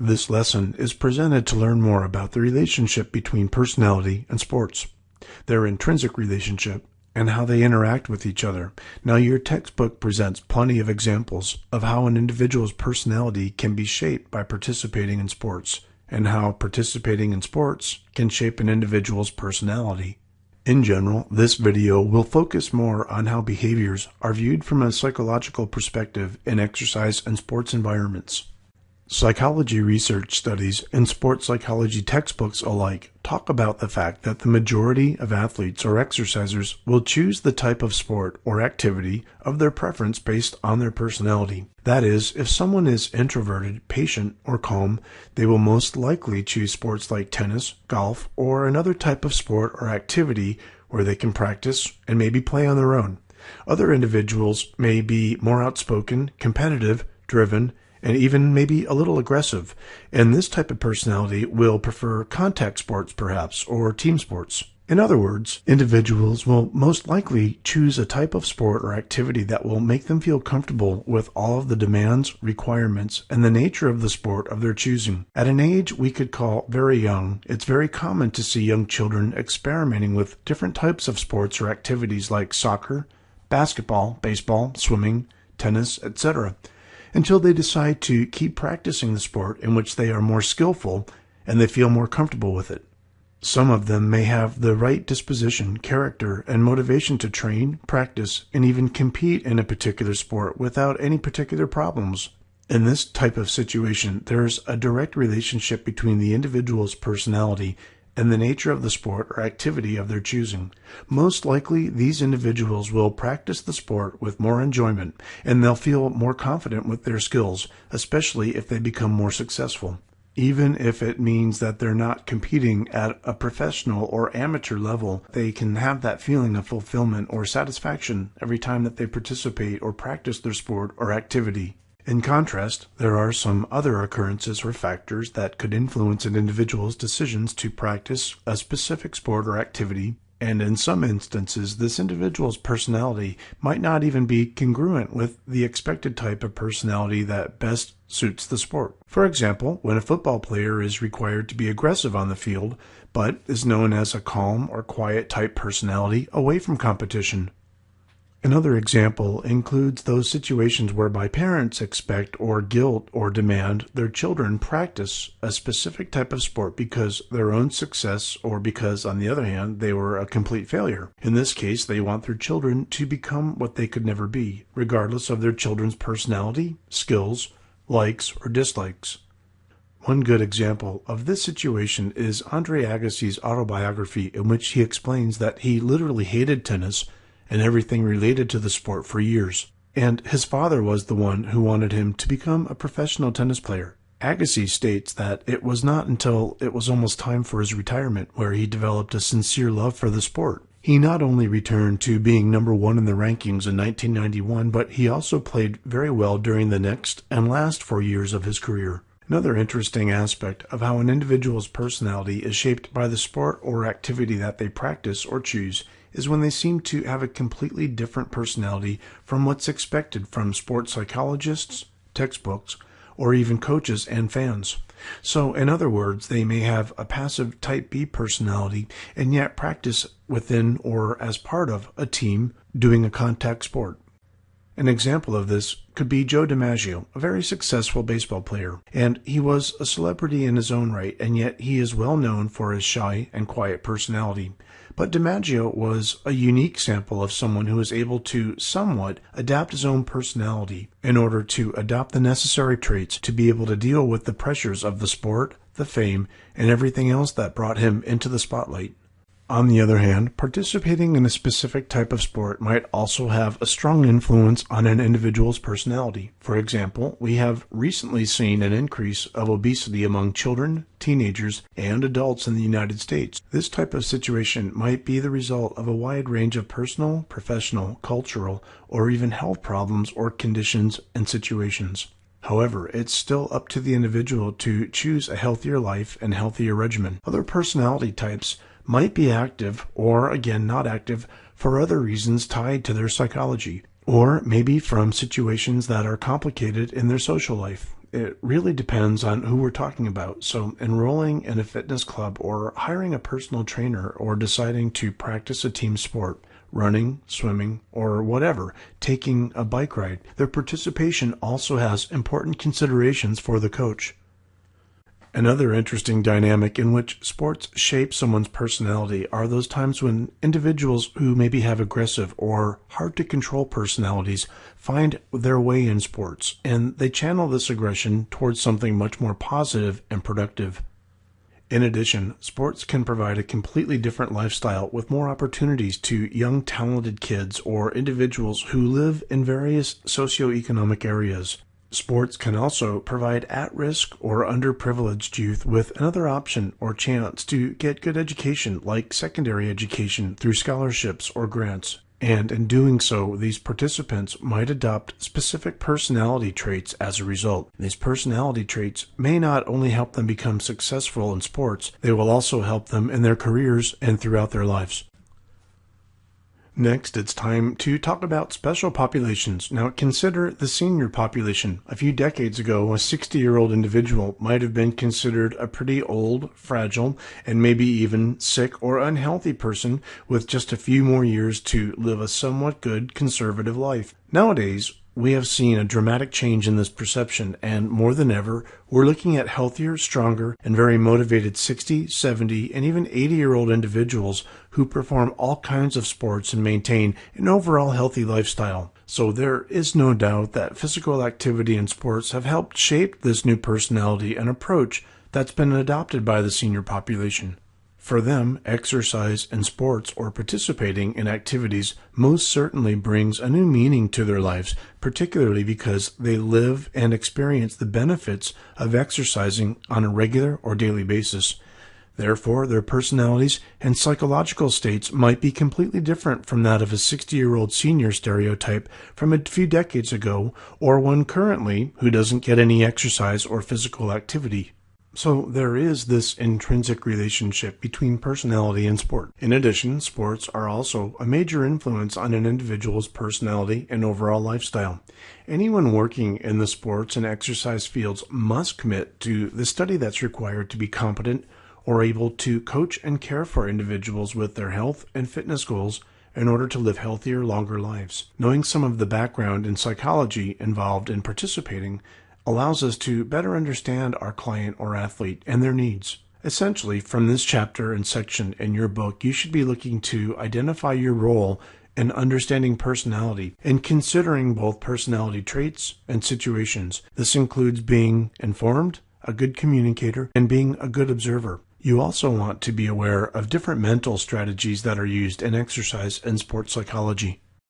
This lesson is presented to learn more about the relationship between personality and sports, their intrinsic relationship, and how they interact with each other. Now, your textbook presents plenty of examples of how an individual's personality can be shaped by participating in sports, and how participating in sports can shape an individual's personality. In general, this video will focus more on how behaviors are viewed from a psychological perspective in exercise and sports environments. Psychology research studies and sports psychology textbooks alike talk about the fact that the majority of athletes or exercisers will choose the type of sport or activity of their preference based on their personality. That is, if someone is introverted, patient, or calm, they will most likely choose sports like tennis, golf, or another type of sport or activity where they can practice and maybe play on their own. Other individuals may be more outspoken, competitive, driven, and even maybe a little aggressive, and this type of personality will prefer contact sports perhaps, or team sports. In other words, individuals will most likely choose a type of sport or activity that will make them feel comfortable with all of the demands, requirements, and the nature of the sport of their choosing. At an age we could call very young, it's very common to see young children experimenting with different types of sports or activities like soccer, basketball, baseball, swimming, tennis, etc., until they decide to keep practicing the sport in which they are more skillful and they feel more comfortable with it. Some of them may have the right disposition, character, and motivation to train, practice, and even compete in a particular sport without any particular problems. In this type of situation, there's a direct relationship between the individual's personality and the nature of the sport or activity of their choosing. Most likely, these individuals will practice the sport with more enjoyment, and they'll feel more confident with their skills, especially if they become more successful. Even if it means that they're not competing at a professional or amateur level, they can have that feeling of fulfillment or satisfaction every time that they participate or practice their sport or activity. In contrast, there are some other occurrences or factors that could influence an individual's decisions to practice a specific sport or activity, and in some instances, this individual's personality might not even be congruent with the expected type of personality that best suits the sport. For example, when a football player is required to be aggressive on the field, but is known as a calm or quiet type personality away from competition. Another example includes those situations whereby parents expect or guilt or demand their children practice a specific type of sport because their own success or because, on the other hand, they were a complete failure. In this case, they want their children to become what they could never be, regardless of their children's personality, skills, likes, or dislikes. One good example of this situation is Andre Agassi's autobiography, in which he explains that he literally hated tennis and everything related to the sport for years, and his father was the one who wanted him to become a professional tennis player. Agassi states that it was not until it was almost time for his retirement where he developed a sincere love for the sport. He not only returned to being number one in the rankings in 1991, but he also played very well during the next and last 4 years of his career. Another interesting aspect of how an individual's personality is shaped by the sport or activity that they practice or choose is when they seem to have a completely different personality from what's expected from sports psychologists, textbooks, or even coaches and fans. So, in other words, they may have a passive type B personality and yet practice within or as part of a team doing a contact sport. An example of this could be Joe DiMaggio, a very successful baseball player, and he was a celebrity in his own right, and yet he is well known for his shy and quiet personality. But DiMaggio was a unique sample of someone who was able to somewhat adapt his own personality in order to adopt the necessary traits to be able to deal with the pressures of the sport, the fame, and everything else that brought him into the spotlight. On the other hand, participating in a specific type of sport might also have a strong influence on an individual's personality. For example, we have recently seen an increase of obesity among children, teenagers, and adults in the United States. This type of situation might be the result of a wide range of personal, professional, cultural, or even health problems or conditions and situations. However, it's still up to the individual to choose a healthier life and healthier regimen. Other personality types might be active or, again, not active for other reasons tied to their psychology, or maybe from situations that are complicated in their social life. it really depends on who we're talking about. So enrolling in a fitness club or hiring a personal trainer or deciding to practice a team sport, running, swimming, or whatever, taking a bike ride, their participation also has important considerations for the coach. Another interesting dynamic in which sports shape someone's personality are those times when individuals who maybe have aggressive or hard to control personalities find their way in sports, and they channel this aggression towards something much more positive and productive. In addition, sports can provide a completely different lifestyle with more opportunities to young talented kids or individuals who live in various socioeconomic areas. Sports can also provide at-risk or underprivileged youth with another option or chance to get good education, like secondary education, through scholarships or grants. And in doing so, these participants might adopt specific personality traits as a result. These personality traits may not only help them become successful in sports, they will also help them in their careers and throughout their lives. Next, it's time to talk about special populations. Now, consider the senior population. A few decades ago, a 60-year-old individual might have been considered a pretty old, fragile, and maybe even sick or unhealthy person with just a few more years to live a somewhat good conservative life. Nowadays, we have seen a dramatic change in this perception, and more than ever, we're looking at healthier, stronger, and very motivated 60, 70, and even 80-year-old individuals who perform all kinds of sports and maintain an overall healthy lifestyle. So there is no doubt that physical activity and sports have helped shape this new personality and approach that's been adopted by the senior population. For them, exercise and sports or participating in activities most certainly brings a new meaning to their lives, particularly because they live and experience the benefits of exercising on a regular or daily basis. Therefore, their personalities and psychological states might be completely different from that of a 60-year-old senior stereotype from a few decades ago, or one currently who doesn't get any exercise or physical activity. So there is this intrinsic relationship between personality and sport. In addition, sports are also a major influence on an individual's personality and overall lifestyle. Anyone working in the sports and exercise fields must commit to the study that's required to be competent or able to coach and care for individuals with their health and fitness goals in order to live healthier, longer lives. Knowing some of the background and psychology involved in participating allows us to better understand our client or athlete and their needs. Essentially, from this chapter and section in your book, you should be looking to identify your role in understanding personality and considering both personality traits and situations. This includes being informed, a good communicator, and being a good observer. You also want to be aware of different mental strategies that are used in exercise and sports psychology.